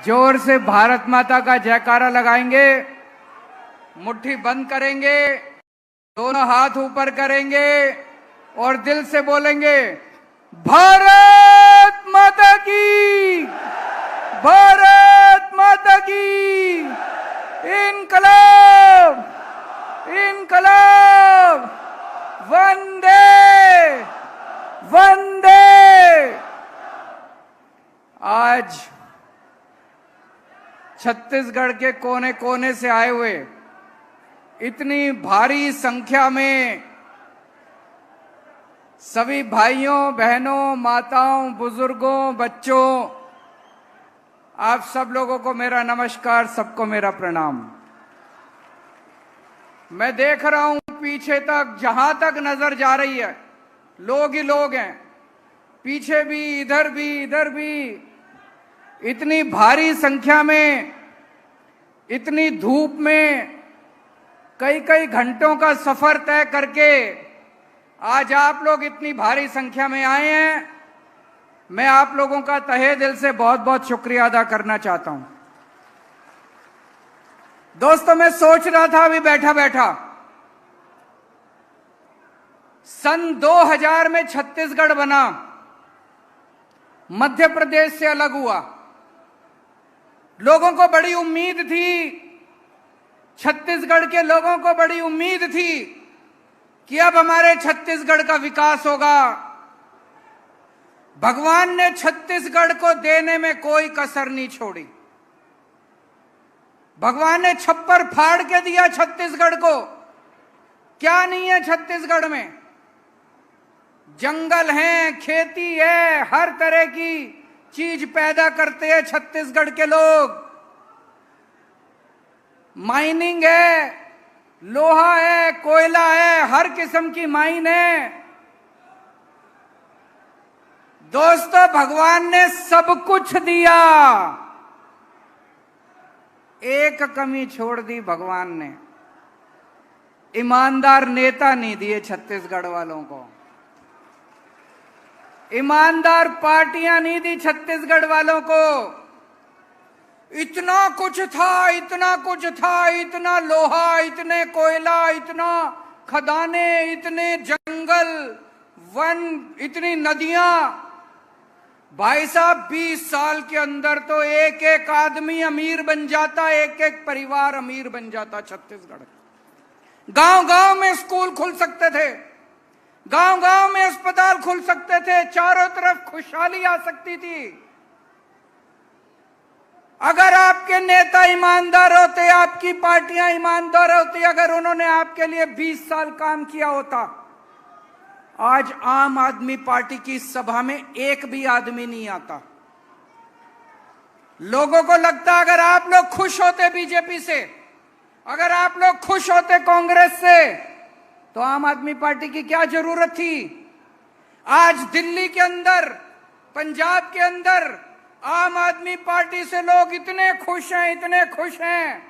जोर से भारत माता का जयकारा लगाएंगे, मुट्ठी बंद करेंगे, दोनों हाथ ऊपर करेंगे और दिल से बोलेंगे, भारत माता की, भारत माता की, इनकलाब, इनकलाब, वंदे वंदे। आज छत्तीसगढ़ के कोने कोने से आए हुए इतनी भारी संख्या में सभी भाइयों बहनों, माताओं, बुजुर्गों, बच्चों, आप सब लोगों को मेरा नमस्कार, सबको मेरा प्रणाम। मैं देख रहा हूं पीछे तक, जहां तक नजर जा रही है लोग ही लोग हैं, पीछे भी, इधर भी, इधर भी। इतनी भारी संख्या में, इतनी धूप में, कई कई घंटों का सफर तय करके आज आप लोग इतनी भारी संख्या में आए हैं। मैं आप लोगों का तहे दिल से बहुत बहुत शुक्रिया अदा करना चाहता हूं। दोस्तों, मैं सोच रहा था अभी बैठा बैठा, सन 2000 में छत्तीसगढ़ बना, मध्य प्रदेश से अलग हुआ। लोगों को बड़ी उम्मीद थी, छत्तीसगढ़ के लोगों को बड़ी उम्मीद थी कि अब हमारे छत्तीसगढ़ का विकास होगा। भगवान ने छत्तीसगढ़ को देने में कोई कसर नहीं छोड़ी। भगवान ने छप्पर फाड़ के दिया छत्तीसगढ़ को। क्या नहीं है छत्तीसगढ़ में? जंगल हैं, खेती है, हर तरह की चीज पैदा करते हैं छत्तीसगढ़ के लोग। माइनिंग है, लोहा है, कोयला है, हर किस्म की माइन है। दोस्तों, भगवान ने सब कुछ दिया, एक कमी छोड़ दी भगवान ने, ईमानदार नेता नहीं दिए छत्तीसगढ़ वालों को, ईमानदार पार्टियां नहीं दी छत्तीसगढ़ वालों को। इतना कुछ था, इतना कुछ था, इतना लोहा, इतने कोयला, इतना खदाने, इतने जंगल, वन, इतनी नदियां। भाई साहब, 20 साल के अंदर तो एक एक आदमी अमीर बन जाता, एक एक परिवार अमीर बन जाता छत्तीसगढ़। गांव गांव में स्कूल खुल सकते थे, गांव गांव में अस्पताल खुल सकते थे, चारों तरफ खुशहाली आ सकती थी। अगर आपके नेता ईमानदार होते, आपकी पार्टियां ईमानदार होती, अगर उन्होंने आपके लिए 20 साल काम किया होता, आज आम आदमी पार्टी की सभा में एक भी आदमी नहीं आता। लोगों को लगता अगर आप लोग खुश होते बीजेपी से, अगर आप लोग खुश होते कांग्रेस से, तो आम आदमी पार्टी की क्या जरूरत थी? आज दिल्ली के अंदर, पंजाब के अंदर आम आदमी पार्टी से लोग इतने खुश हैं, इतने खुश हैं।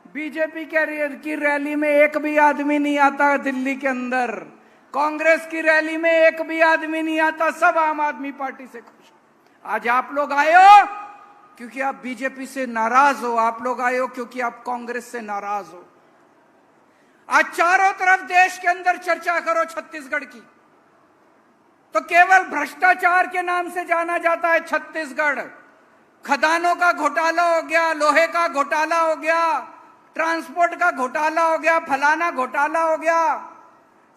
बीजेपी की रैली में एक भी आदमी नहीं आता दिल्ली के अंदर, कांग्रेस की रैली में एक भी आदमी नहीं आता, सब आम आदमी पार्टी से खुश। आज आप लोग आए हो क्योंकि आप बीजेपी से नाराज हो, आप लोग आए हो क्योंकि आप कांग्रेस से नाराज हो। आज चारों तरफ देश के अंदर चर्चा करो छत्तीसगढ़ की, तो केवल भ्रष्टाचार के नाम से जाना जाता है छत्तीसगढ़। खदानों का घोटाला हो गया, लोहे का घोटाला हो गया, ट्रांसपोर्ट का घोटाला हो गया, फलाना घोटाला हो गया।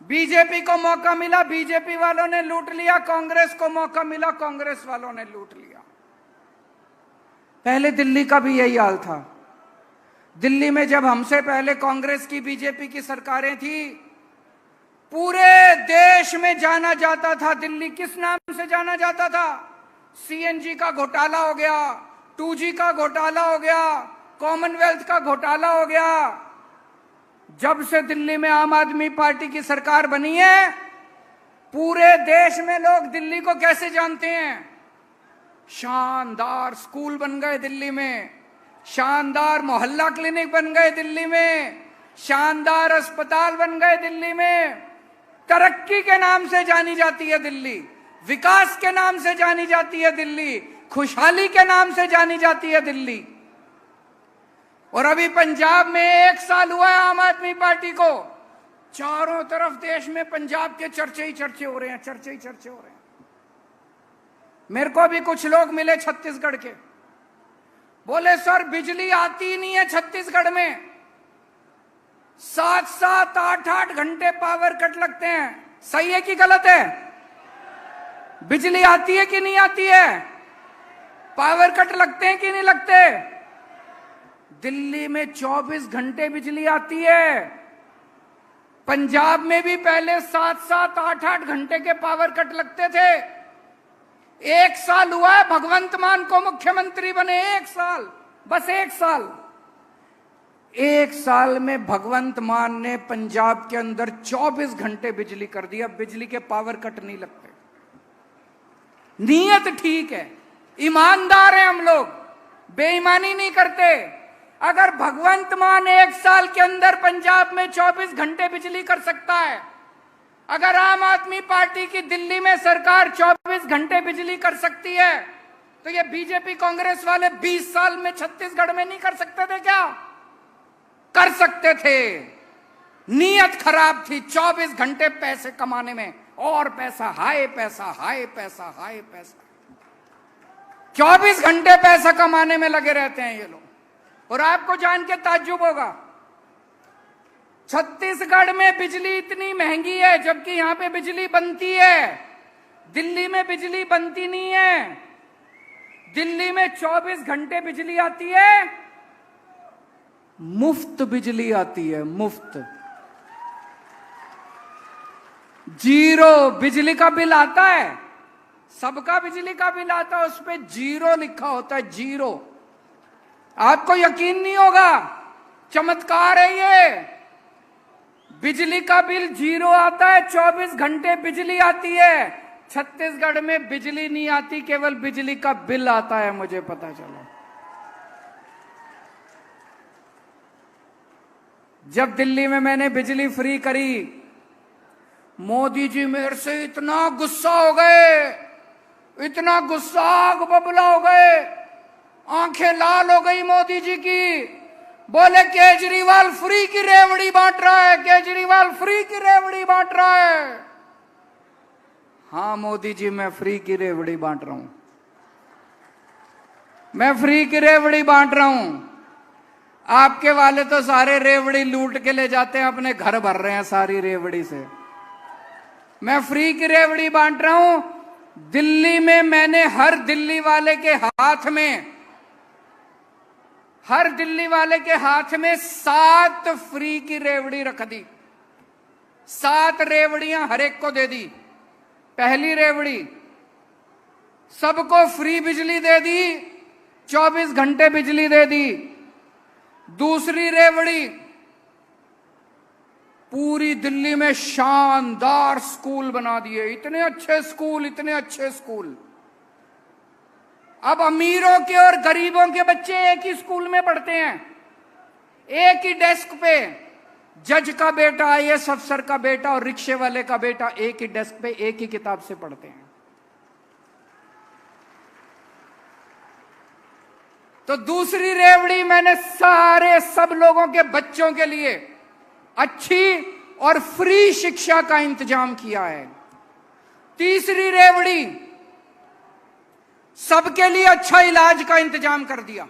बीजेपी को मौका मिला, बीजेपी वालों ने लूट लिया, कांग्रेस को मौका मिला, कांग्रेस वालों ने लूट लिया। पहले दिल्ली का भी यही हाल था। दिल्ली में जब हमसे पहले कांग्रेस की, बीजेपी की सरकारें थी, पूरे देश में जाना जाता था। दिल्ली किस नाम से जाना जाता था? सीएनजी का घोटाला हो गया, 2G का घोटाला हो गया, कॉमनवेल्थ का घोटाला हो गया। जब से दिल्ली में आम आदमी पार्टी की सरकार बनी है, पूरे देश में लोग दिल्ली को कैसे जानते हैं? शानदार स्कूल बन गए दिल्ली में, शानदार मोहल्ला क्लिनिक बन गए दिल्ली में, शानदार अस्पताल बन गए दिल्ली में। तरक्की के नाम से जानी जाती है दिल्ली, विकास के नाम से जानी जाती है दिल्ली, खुशहाली के नाम से जानी जाती है दिल्ली। और अभी पंजाब में 1 साल हुआ है आम आदमी पार्टी को, चारों तरफ देश में पंजाब के चर्चे ही चर्चे हो रहे हैं, चर्चे ही चर्चे हो रहे हैं। मेरे को भी कुछ लोग मिले छत्तीसगढ़ के, बोले सर बिजली आती ही नहीं है छत्तीसगढ़ में, 7-7, 8-8 घंटे पावर कट लगते हैं। सही है कि गलत है? बिजली आती है कि नहीं आती है? पावर कट लगते हैं कि नहीं लगते? दिल्ली में 24 घंटे बिजली आती है। पंजाब में भी पहले 7-7, 8-8 घंटे के पावर कट लगते थे। 1 साल हुआ है भगवंत मान को मुख्यमंत्री बने, 1 साल, बस 1 साल। 1 साल में भगवंत मान ने पंजाब के अंदर 24 घंटे बिजली कर दी। अब बिजली के पावर कट नहीं लगते। नीयत ठीक है, ईमानदार हैं हम लोग, बेईमानी नहीं करते। अगर भगवंत मान 1 साल के अंदर पंजाब में 24 घंटे बिजली कर सकता है, अगर आम आदमी पार्टी की दिल्ली में सरकार 24 घंटे बिजली कर सकती है, तो ये बीजेपी कांग्रेस वाले 20 साल में छत्तीसगढ़ में नहीं कर सकते थे क्या? कर सकते थे। नीयत खराब थी 24 घंटे पैसे कमाने में, और पैसा, हाय पैसा, हाय पैसा, हाय पैसा। 24 घंटे पैसा कमाने में लगे रहते हैं ये लोग। और आपको जान के ताज्जुब होगा, छत्तीसगढ़ में बिजली इतनी महंगी है जबकि यहां पे बिजली बनती है। दिल्ली में बिजली बनती नहीं है। दिल्ली में 24 घंटे बिजली आती है, मुफ्त बिजली आती है, मुफ्त। 0 बिजली का बिल आता है, सबका बिजली का बिल आता है, उस पे 0 लिखा होता है, 0। आपको यकीन नहीं होगा, चमत्कार है ये। बिजली का बिल 0 आता है, 24 घंटे बिजली आती है। छत्तीसगढ़ में बिजली नहीं आती, केवल बिजली का बिल आता है, मुझे पता चला। जब दिल्ली में मैंने बिजली फ्री करी, मोदी जी मेरे से इतना गुस्सा हो गए, इतना गुस्सा, आग बबूला हो गए, आंखें लाल हो गई मोदी जी की। बोले केजरीवाल फ्री की रेवड़ी बांट रहा है, केजरीवाल फ्री की रेवड़ी बांट रहा है। हाँ मोदी जी, मैं फ्री की रेवड़ी बांट रहा हूं, मैं फ्री की रेवड़ी बांट रहा हूं। आपके वाले तो सारे रेवड़ी लूट के ले जाते हैं, अपने घर भर रहे हैं सारी रेवड़ी से। मैं फ्री की रेवड़ी बांट रहा हूं। दिल्ली में मैंने हर दिल्ली वाले के हाथ में, हर दिल्ली वाले के हाथ में 7 फ्री की रेवड़ी रख दी। 7 रेवड़ियां हर एक को दे दी। पहली रेवड़ी, सबको फ्री बिजली दे दी, 24 घंटे बिजली दे दी। दूसरी रेवड़ी, पूरी दिल्ली में शानदार स्कूल बना दिए, इतने अच्छे स्कूल, इतने अच्छे स्कूल। अब अमीरों के और गरीबों के बच्चे एक ही स्कूल में पढ़ते हैं, एक ही डेस्क पे। जज का बेटा, आईएएस अफसर का बेटा और रिक्शे वाले का बेटा एक ही डेस्क पे एक ही किताब से पढ़ते हैं। तो दूसरी रेवड़ी मैंने सारे सब लोगों के बच्चों के लिए अच्छी और फ्री शिक्षा का इंतजाम किया है। तीसरी रेवड़ी, सबके लिए अच्छा इलाज का इंतजाम कर दिया।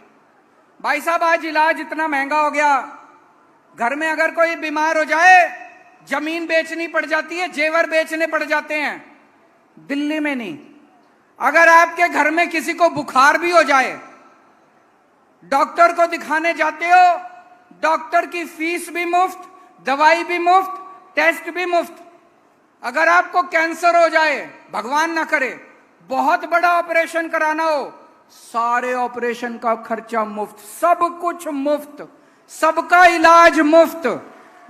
भाई साहब, आज इलाज इतना महंगा हो गया, घर में अगर कोई बीमार हो जाए जमीन बेचनी पड़ जाती है, जेवर बेचने पड़ जाते हैं। दिल्ली में नहीं। अगर आपके घर में किसी को बुखार भी हो जाए, डॉक्टर को दिखाने जाते हो, डॉक्टर की फीस भी मुफ्त, दवाई भी मुफ्त, टेस्ट भी मुफ्त। अगर आपको कैंसर हो जाए, भगवान ना करे, बहुत बड़ा ऑपरेशन कराना हो, सारे ऑपरेशन का खर्चा मुफ्त, सब कुछ मुफ्त, सबका इलाज मुफ्त।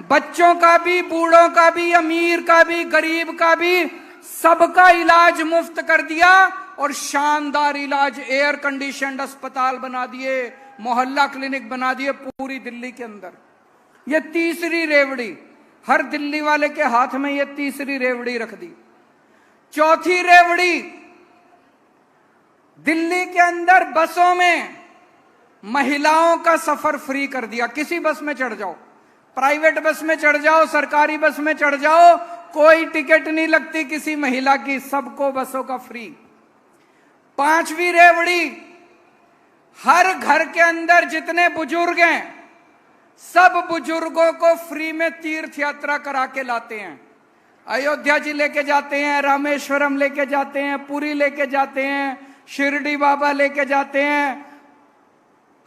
बच्चों का भी, बूढ़ों का भी, अमीर का भी, गरीब का भी, सबका इलाज मुफ्त कर दिया। और शानदार इलाज, एयर कंडीशनड अस्पताल बना दिए, मोहल्ला क्लिनिक बना दिए पूरी दिल्ली के अंदर। ये तीसरी रेवड़ी, हर दिल्ली वाले के हाथ में ये तीसरी रेवड़ी रख दी। चौथी रेवड़ी, दिल्ली के अंदर बसों में महिलाओं का सफर फ्री कर दिया। किसी बस में चढ़ जाओ, प्राइवेट बस में चढ़ जाओ, सरकारी बस में चढ़ जाओ, कोई टिकट नहीं लगती किसी महिला की, सबको बसों का फ्री। 5वीं रेवड़ी, हर घर के अंदर जितने बुजुर्ग हैं सब बुजुर्गों को फ्री में तीर्थ यात्रा करा के लाते हैं। अयोध्या जी लेके जाते हैं, रामेश्वरम लेके जाते हैं, पुरी लेके जाते हैं, शिरडी बाबा लेके जाते हैं।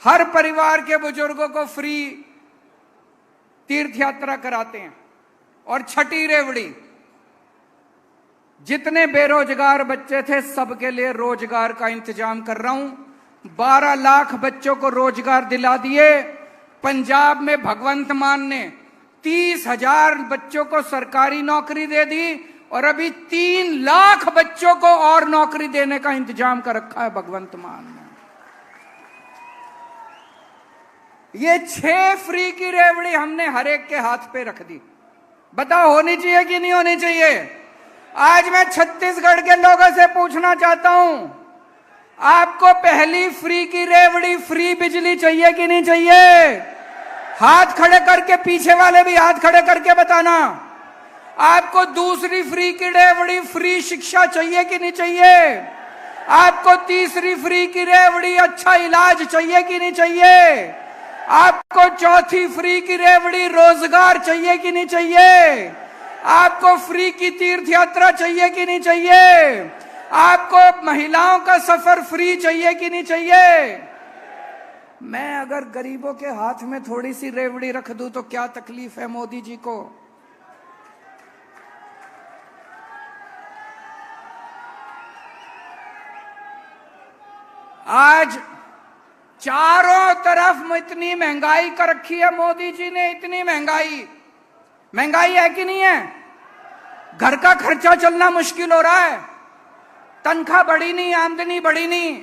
हर परिवार के बुजुर्गों को फ्री तीर्थ यात्रा कराते हैं। और छठी रेवड़ी, जितने बेरोजगार बच्चे थे सबके लिए रोजगार का इंतजाम कर रहा हूं। 12 लाख बच्चों को रोजगार दिला दिए। पंजाब में भगवंत मान ने 30,000 बच्चों को सरकारी नौकरी दे दी और अभी 3 लाख बच्चों को और नौकरी देने का इंतजाम कर रखा है भगवंत मान ने। ये 6 फ्री की रेवड़ी हमने हर एक के हाथ पे रख दी। बताओ होनी चाहिए कि नहीं होनी चाहिए? आज मैं छत्तीसगढ़ के लोगों से पूछना चाहता हूं, आपको पहली फ्री की रेवड़ी फ्री बिजली चाहिए कि नहीं चाहिए? हाथ खड़े करके, पीछे वाले भी हाथ खड़े करके बताना। आपको दूसरी फ्री की रेवड़ी फ्री शिक्षा चाहिए कि नहीं चाहिए? आपको तीसरी फ्री की रेवड़ी अच्छा इलाज चाहिए कि नहीं चाहिए? आपको चौथी फ्री की रेवड़ी रोजगार चाहिए कि नहीं चाहिए? आपको फ्री की तीर्थ यात्रा चाहिए कि नहीं चाहिए? आपको महिलाओं का सफर फ्री चाहिए कि नहीं चाहिए? मैं अगर गरीबों के हाथ में थोड़ी सी रेवड़ी रख दूं तो क्या तकलीफ है मोदी जी को? आज चारों तरफ इतनी महंगाई कर रखी है मोदी जी ने, इतनी महंगाई। महंगाई है कि नहीं है? घर का खर्चा चलना मुश्किल हो रहा है, तनख्वाह बढ़ी नहीं, आमदनी बढ़ी नहीं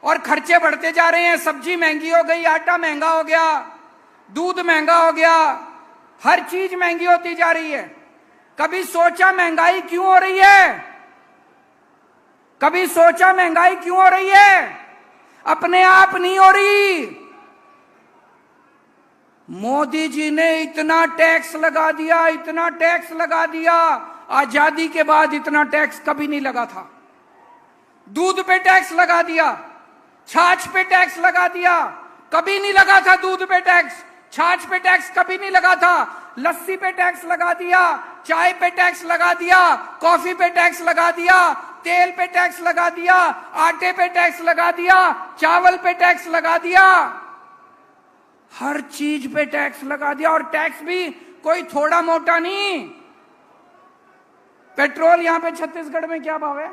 और खर्चे बढ़ते जा रहे हैं। सब्जी महंगी हो गई, आटा महंगा हो गया, दूध महंगा हो गया, हर चीज महंगी होती जा रही है। कभी सोचा महंगाई क्यों हो रही है? कभी सोचा महंगाई क्यों हो रही है? अपने आप नहीं हो रही। मोदी जी ने इतना टैक्स लगा दिया, इतना टैक्स लगा दिया, आजादी के बाद इतना टैक्स कभी नहीं लगा था। दूध पे टैक्स लगा दिया, छाछ पे टैक्स लगा दिया, कभी नहीं लगा था दूध पे टैक्स, छाछ पे टैक्स कभी नहीं लगा था। लस्सी पे टैक्स लगा दिया, चाय पे टैक्स लगा दिया, कॉफी पे टैक्स लगा दिया, तेल पे टैक्स लगा दिया, आटे पे टैक्स लगा दिया, चावल पे टैक्स लगा दिया, हर चीज पे टैक्स लगा दिया। और टैक्स भी कोई थोड़ा मोटा नहीं। पेट्रोल यहां पे छत्तीसगढ़ में क्या भाव है?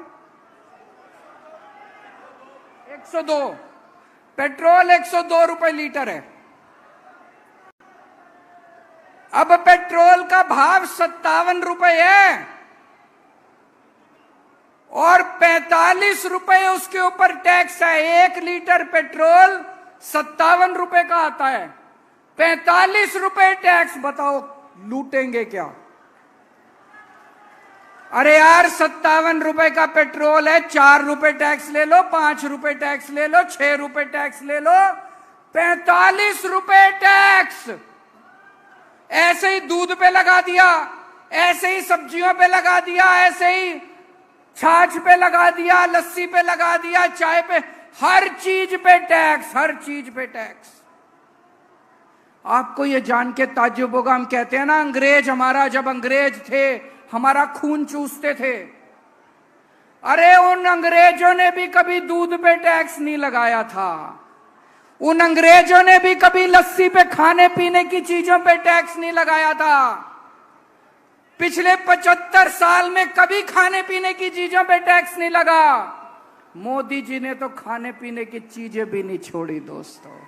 102। पेट्रोल 102 रुपए लीटर है। अब पेट्रोल का भाव 57 रुपए है और 45 रुपए उसके ऊपर टैक्स है। 1 लीटर पेट्रोल 57 रुपए का आता है, 45 रुपए टैक्स। बताओ लूटेंगे क्या? अरे यार 57 रुपए का पेट्रोल है, 4 रुपए टैक्स ले लो, 5 रुपए टैक्स ले लो, 6 रुपए टैक्स ले लो, 45 रुपए टैक्स। ऐसे ही दूध पे लगा दिया, ऐसे ही सब्जियों पे लगा दिया, ऐसे ही छाछ पे लगा दिया, लस्सी पे लगा दिया, चाय पे, हर चीज पे टैक्स, हर चीज पे टैक्स। आपको ये जान के ताज्जुब होगा, हम कहते हैं ना अंग्रेज हमारा, जब अंग्रेज थे हमारा खून चूसते थे। अरे उन अंग्रेजों ने भी कभी दूध पे टैक्स नहीं लगाया था। उन अंग्रेजों ने भी कभी लस्सी पे, खाने पीने की चीजों पे टैक्स नहीं लगाया था। पिछले 75 साल में कभी खाने पीने की चीजों पे टैक्स नहीं लगा। मोदी जी ने तो खाने पीने की चीजें भी नहीं छोड़ी दोस्तों।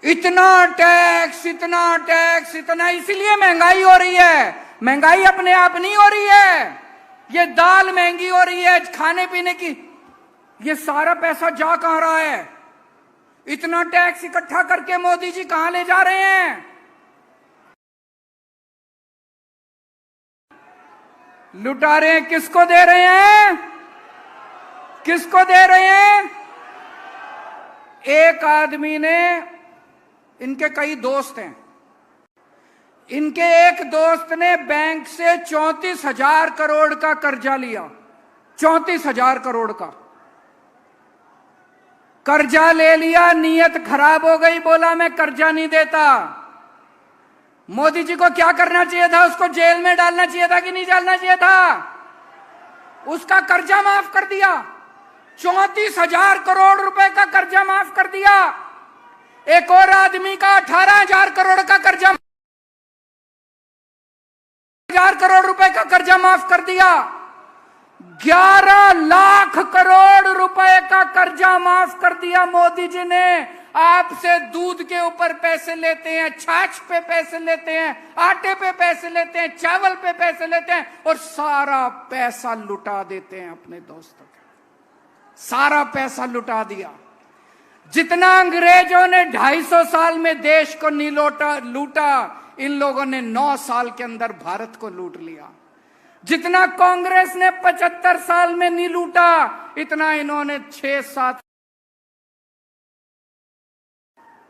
इतना टैक्स, इतना टैक्स, इतना, इसीलिए महंगाई हो रही है। महंगाई अपने आप नहीं हो रही है, ये दाल महंगी हो रही है, खाने पीने की। ये सारा पैसा जा कहां रहा है? इतना टैक्स इकट्ठा करके मोदी जी कहां ले जा रहे हैं? लुटा रहे हैं, किसको दे रहे हैं? किसको दे रहे हैं? एक आदमी ने, इनके कई दोस्त हैं, इनके एक दोस्त ने बैंक से 34,000 करोड़ का कर्जा लिया। 34,000 करोड़ का कर्जा ले लिया, नीयत खराब हो गई, बोला मैं कर्जा नहीं देता। मोदी जी को क्या करना चाहिए था? उसको जेल में डालना चाहिए था कि नहीं डालना चाहिए था? उसका कर्जा माफ कर दिया। 34,000 करोड़ रुपए का कर्जा माफ कर दिया। एक और आदमी का 18,000 करोड़ का कर्जा, 1,000 करोड़ रुपए का कर्जा माफ कर दिया। 11 लाख करोड़ रुपए का कर्जा माफ कर दिया मोदी जी ने। आपसे दूध के ऊपर पैसे लेते हैं, छाछ पे पैसे लेते हैं, आटे पे पैसे लेते हैं, चावल पे पैसे लेते हैं और सारा पैसा लुटा देते हैं अपने दोस्तों के। सारा पैसा लुटा दिया। जितना अंग्रेजों ने 250 साल में देश को नहीं लूटा, इन लोगों ने 9 साल के अंदर भारत को लूट लिया। जितना कांग्रेस ने 75 साल में नहीं लूटा, इतना इन्होंने 6-7।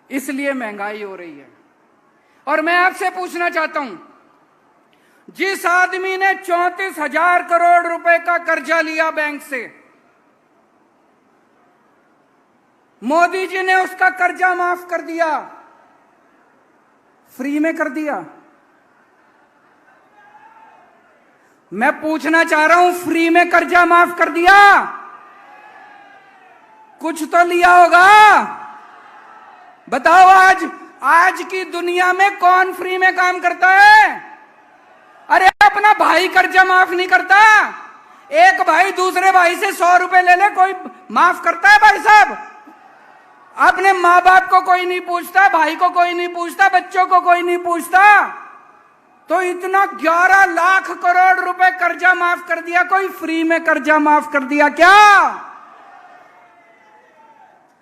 इसलिए महंगाई हो रही है। और मैं आपसे पूछना चाहता हूं, जिस आदमी ने 34,000 करोड़ रुपए का कर्जा लिया बैंक से, मोदी जी ने उसका कर्जा माफ कर दिया। फ्री में कर दिया। मैं पूछना चाह रहा हूं, फ्री में कर्जा माफ कर दिया? कुछ तो लिया होगा। बताओ, आज की दुनिया में कौन फ्री में काम करता है? अरे अपना भाई कर्जा माफ नहीं करता। एक भाई दूसरे भाई से 100 रुपए ले ले, कोई माफ करता है भाई साहब? अपने माँ बाप को कोई नहीं पूछता, भाई को कोई नहीं पूछता, बच्चों को कोई नहीं पूछता। तो इतना 11 लाख करोड़ रुपए कर्जा माफ कर दिया, कोई फ्री में कर्जा माफ कर दिया क्या?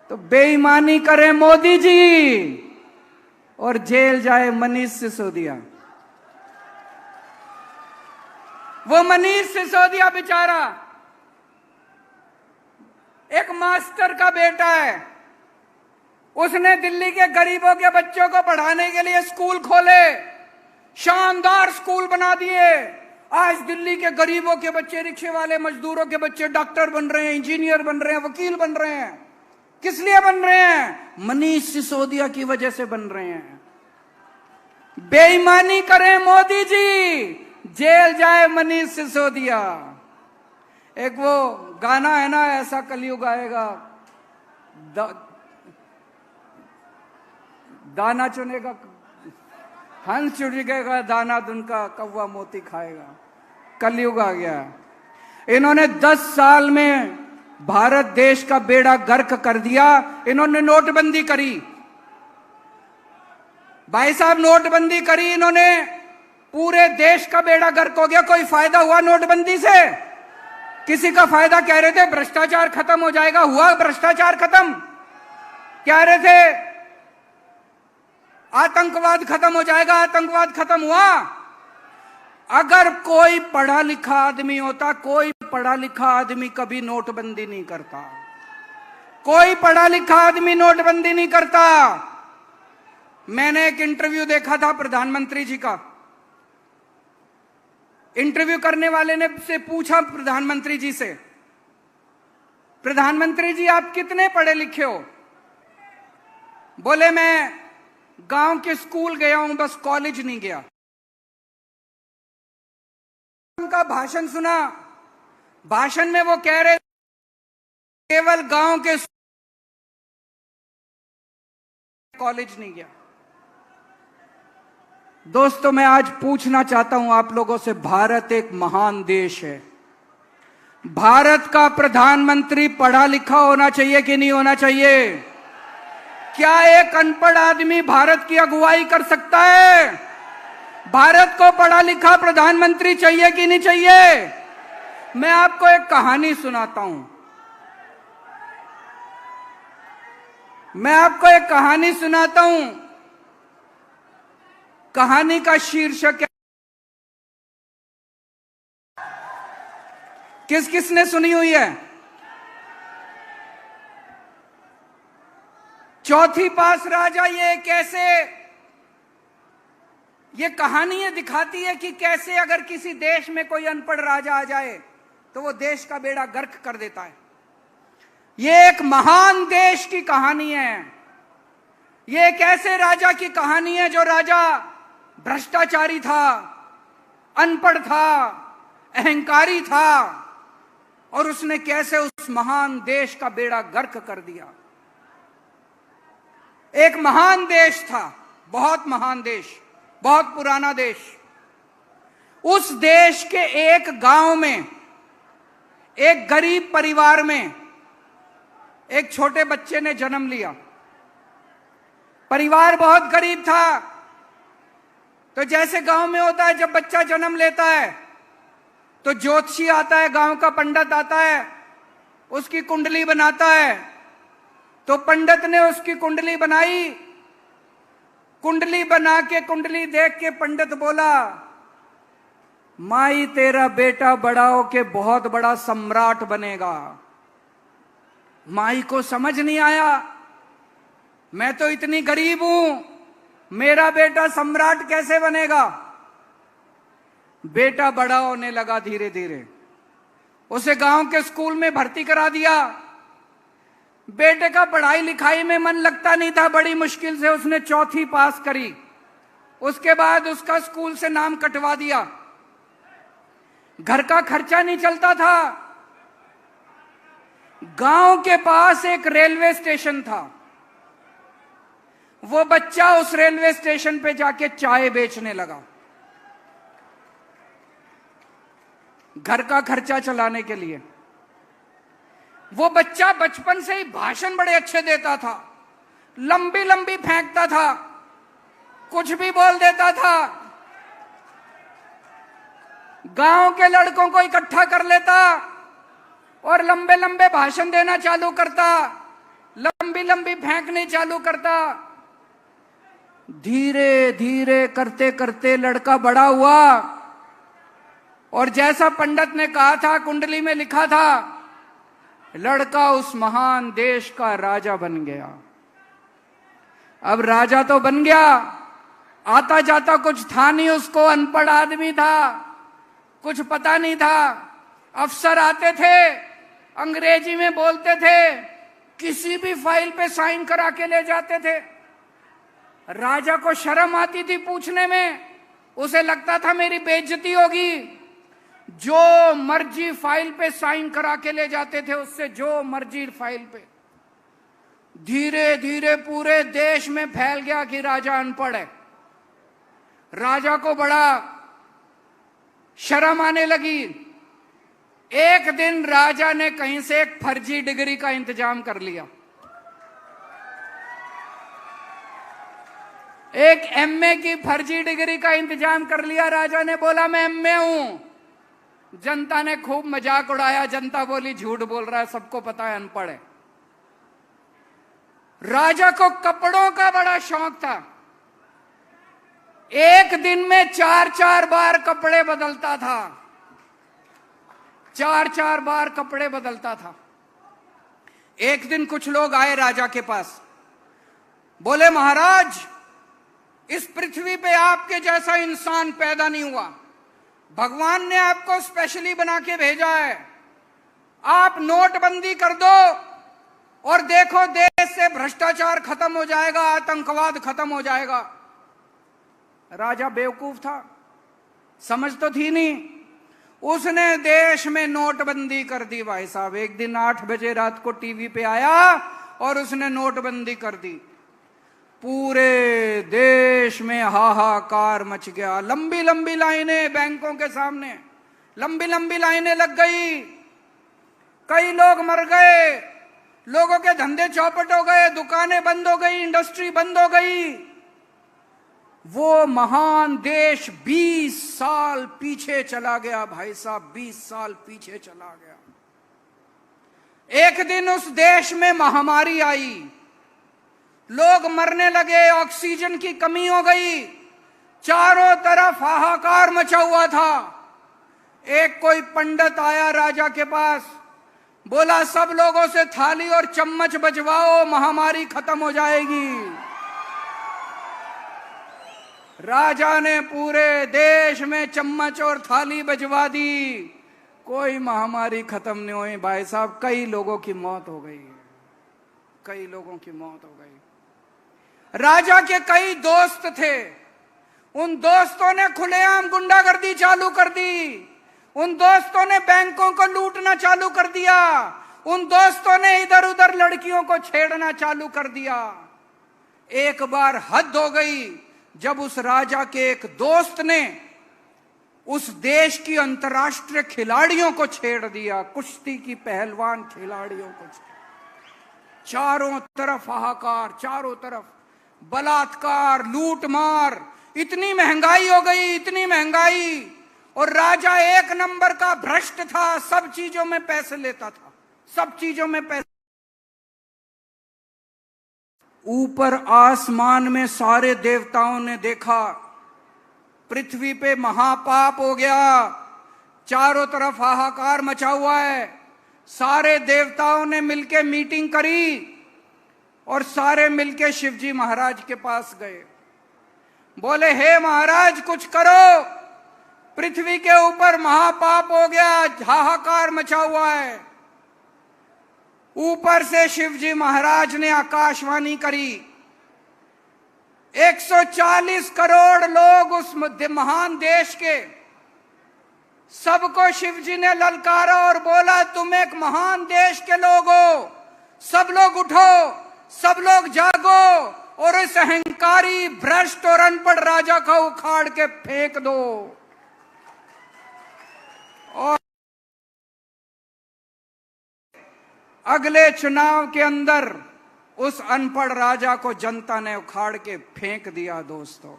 तो बेईमानी करे मोदी जी और जेल जाए मनीष सिसोदिया। वो मनीष सिसोदिया बेचारा एक मास्टर का बेटा है। उसने दिल्ली के गरीबों के बच्चों को पढ़ाने के लिए स्कूल खोले, शानदार स्कूल बना दिए। आज दिल्ली के गरीबों के बच्चे, रिक्शे वाले मजदूरों के बच्चे डॉक्टर बन रहे हैं, इंजीनियर बन रहे हैं, वकील बन रहे हैं। किस लिए बन रहे हैं? मनीष सिसोदिया की वजह से बन रहे हैं। बेईमानी करें मोदी जी, जेल जाए मनीष सिसोदिया। एक वो गाना है ना, ऐसा कलयुग आएगा, दाना चुनेगा हंस, चुनेगा दाना दुनका, कौवा मोती खाएगा। कलयुग आ गया। इन्होंने 10 साल में भारत देश का बेड़ा गर्क कर दिया। इन्होंने नोटबंदी करी भाई साहब, नोटबंदी करी इन्होंने, पूरे देश का बेड़ा गर्क हो गया। कोई फायदा हुआ नोटबंदी से? किसी का फायदा? कह रहे थे भ्रष्टाचार खत्म हो जाएगा, हुआ भ्रष्टाचार खत्म? कह रहे थे आतंकवाद खत्म हो जाएगा, आतंकवाद खत्म हुआ? अगर कोई पढ़ा लिखा आदमी होता, कोई पढ़ा लिखा आदमी कभी नोटबंदी नहीं करता। कोई पढ़ा लिखा आदमी नोटबंदी नहीं करता। मैंने एक इंटरव्यू देखा था प्रधानमंत्री जी का। इंटरव्यू करने वाले ने से पूछा प्रधानमंत्री जी से, प्रधानमंत्री जी आप कितने पढ़े लिखे हो? बोले मैं गांव के स्कूल गया हूं, बस कॉलेज नहीं गया। उनका भाषण सुना। भाषण में वो कह रहे केवल गांव के कॉलेज नहीं गया। दोस्तों, मैं आज पूछना चाहता हूं आप लोगों से, भारत एक महान देश है। भारत का प्रधानमंत्री पढ़ा लिखा होना चाहिए कि नहीं होना चाहिए? क्या एक अनपढ़ आदमी भारत की अगुवाई कर सकता है? भारत को पढ़ा लिखा प्रधानमंत्री चाहिए कि नहीं चाहिए? मैं आपको एक कहानी सुनाता हूं। मैं आपको एक कहानी सुनाता हूं। कहानी का शीर्षक है, किस किस ने सुनी हुई है? चौथी पास राजा, ये कैसे, ये कहानियां दिखाती है कि कैसे अगर किसी देश में कोई अनपढ़ राजा आ जाए तो वो देश का बेड़ा गर्क कर देता है। ये एक महान देश की कहानी है। ये एक ऐसे राजा की कहानी है जो राजा भ्रष्टाचारी था, अनपढ़ था, अहंकारी था, और उसने कैसे उस महान देश का बेड़ा गर्क कर दिया। एक महान देश था, बहुत महान देश, बहुत पुराना देश। उस देश के एक गांव में, एक गरीब परिवार में एक छोटे बच्चे ने जन्म लिया। परिवार बहुत गरीब था। तो जैसे गांव में होता है, जब बच्चा जन्म लेता है तो ज्योतिषी आता है, गांव का पंडित आता है, उसकी कुंडली बनाता है। तो पंडित ने उसकी कुंडली बनाई। कुंडली बना के, कुंडली देख के पंडित बोला, माई तेरा बेटा बड़ा होके बहुत बड़ा सम्राट बनेगा। माई को समझ नहीं आया, मैं तो इतनी गरीब हूं, मेरा बेटा सम्राट कैसे बनेगा। बेटा बड़ा होने लगा धीरे धीरे। उसे गांव के स्कूल में भर्ती करा दिया। बेटे का पढ़ाई लिखाई में मन लगता नहीं था, बड़ी मुश्किल से उसने चौथी पास करी। उसके बाद उसका स्कूल से नाम कटवा दिया। घर का खर्चा नहीं चलता था। गांव के पास एक रेलवे स्टेशन था। वो बच्चा उस रेलवे स्टेशन पे जाके चाय बेचने लगा, घर का खर्चा चलाने के लिए। वो बच्चा बचपन से ही भाषण बड़े अच्छे देता था, लंबी लंबी फेंकता था, कुछ भी बोल देता था। गांव के लड़कों को इकट्ठा कर लेता और लंबे लंबे भाषण देना चालू करता, लंबी लंबी फेंकनी चालू करता। धीरे धीरे करते करते लड़का बड़ा हुआ और जैसा पंडित ने कहा था, कुंडली में लिखा था, लड़का उस महान देश का राजा बन गया। अब राजा तो बन गया, आता जाता कुछ था नहीं उसको, अनपढ़ आदमी था, कुछ पता नहीं था। अफसर आते थे, अंग्रेजी में बोलते थे, किसी भी फाइल पे साइन करा के ले जाते थे। राजा को शर्म आती थी पूछने में, उसे लगता था मेरी बेइज्जती होगी। जो मर्जी फाइल पे साइन करा के ले जाते थे उससे, जो मर्जी फाइल पे। धीरे धीरे पूरे देश में फैल गया कि राजा अनपढ़ है। राजा को बड़ा शर्म आने लगी। एक दिन राजा ने कहीं से एक फर्जी डिग्री का इंतजाम कर लिया। एक एमए की फर्जी डिग्री का इंतजाम कर लिया। राजा ने बोला मैं एमए हूं। जनता ने खूब मजाक उड़ाया। जनता बोली झूठ बोल रहा है, सबको पता है अनपढ़ है। राजा को कपड़ों का बड़ा शौक था। एक दिन में 4-4 बार कपड़े बदलता था, 4-4 बार कपड़े बदलता था। एक दिन कुछ लोग आए राजा के पास, बोले महाराज, इस पृथ्वी पे आपके जैसा इंसान पैदा नहीं हुआ, भगवान ने आपको स्पेशली बना के भेजा है। आप नोटबंदी कर दो और देखो देश से भ्रष्टाचार खत्म हो जाएगा, आतंकवाद खत्म हो जाएगा। राजा बेवकूफ था, समझ तो थी नहीं। उसने देश में नोटबंदी कर दी भाई साहब। एक दिन 8 बजे रात को टीवी पे आया और उसने नोटबंदी कर दी। पूरे देश में हाहाकार मच गया। लंबी लंबी लाइनें बैंकों के सामने, लंबी लंबी लाइनें लग गई। कई लोग मर गए, लोगों के धंधे चौपट हो गए, दुकानें बंद हो गई, इंडस्ट्री बंद हो गई। वो महान देश 20 साल पीछे चला गया भाई साहब, 20 साल पीछे चला गया। एक दिन उस देश में महामारी आई, लोग मरने लगे, ऑक्सीजन की कमी हो गई, चारों तरफ हाहाकार मचा हुआ था। एक कोई पंडित आया राजा के पास, बोला सब लोगों से थाली और चम्मच बजवाओ, महामारी खत्म हो जाएगी। राजा ने पूरे देश में चम्मच और थाली बजवा दी, कोई महामारी खत्म नहीं हुई भाई साहब। कई लोगों की मौत हो गई, कई लोगों की मौत हो गई। राजा के कई दोस्त थे, उन दोस्तों ने खुलेआम गुंडागर्दी चालू कर दी। उन दोस्तों ने बैंकों को लूटना चालू कर दिया। उन दोस्तों ने इधर उधर लड़कियों को छेड़ना चालू कर दिया। एक बार हद हो गई जब उस राजा के एक दोस्त ने उस देश की अंतर्राष्ट्रीय खिलाड़ियों को छेड़ दिया, कुश्ती की पहलवान खिलाड़ियों को। चारों तरफ हाहाकार, चारों तरफ बलात्कार, लूटमार, इतनी महंगाई हो गई, इतनी महंगाई। और राजा एक नंबर का भ्रष्ट था, सब चीजों में पैसे लेता था, सब चीजों में पैसे। ऊपर आसमान में सारे देवताओं ने देखा पृथ्वी पे महापाप हो गया, चारों तरफ हाहाकार मचा हुआ है। सारे देवताओं ने मिलके मीटिंग करी और सारे मिलके शिवजी महाराज के पास गए। बोले हे महाराज कुछ करो, पृथ्वी के ऊपर महापाप हो गया, हाहाकार मचा हुआ है। ऊपर से शिवजी महाराज ने आकाशवाणी करी। 140 करोड़ लोग उस महान देश के, सबको शिवजी ने ललकारा और बोला तुम एक महान देश के लोग हो, सब लोग उठो, सब लोग जागो और इस अहंकारी भ्रष्ट और अनपढ़ राजा को उखाड़ के फेंक दो। और अगले चुनाव के अंदर उस अनपढ़ राजा को जनता ने उखाड़ के फेंक दिया दोस्तों।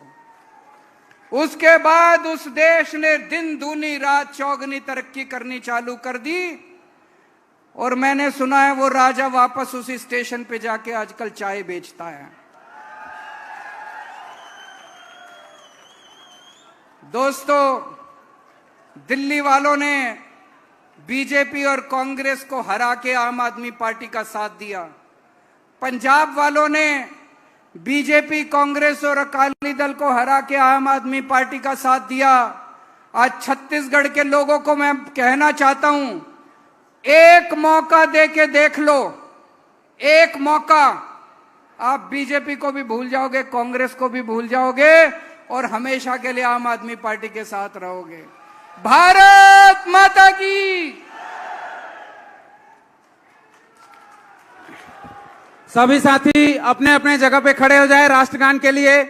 उसके बाद उस देश ने दिन दूनी रात चौगनी तरक्की करनी चालू कर दी। और मैंने सुना है वो राजा वापस उसी स्टेशन पे जाके आजकल चाय बेचता है। दोस्तों, दिल्ली वालों ने बीजेपी और कांग्रेस को हरा के आम आदमी पार्टी का साथ दिया। पंजाब वालों ने बीजेपी, कांग्रेस और अकाली दल को हरा के आम आदमी पार्टी का साथ दिया। आज छत्तीसगढ़ के लोगों को मैं कहना चाहता हूं, एक मौका देके देख लो, एक मौका। आप बीजेपी को भी भूल जाओगे, कांग्रेस को भी भूल जाओगे और हमेशा के लिए आम आदमी पार्टी के साथ रहोगे। भारत माता की। सभी साथी अपने अपने जगह पे खड़े हो जाए राष्ट्रगान के लिए।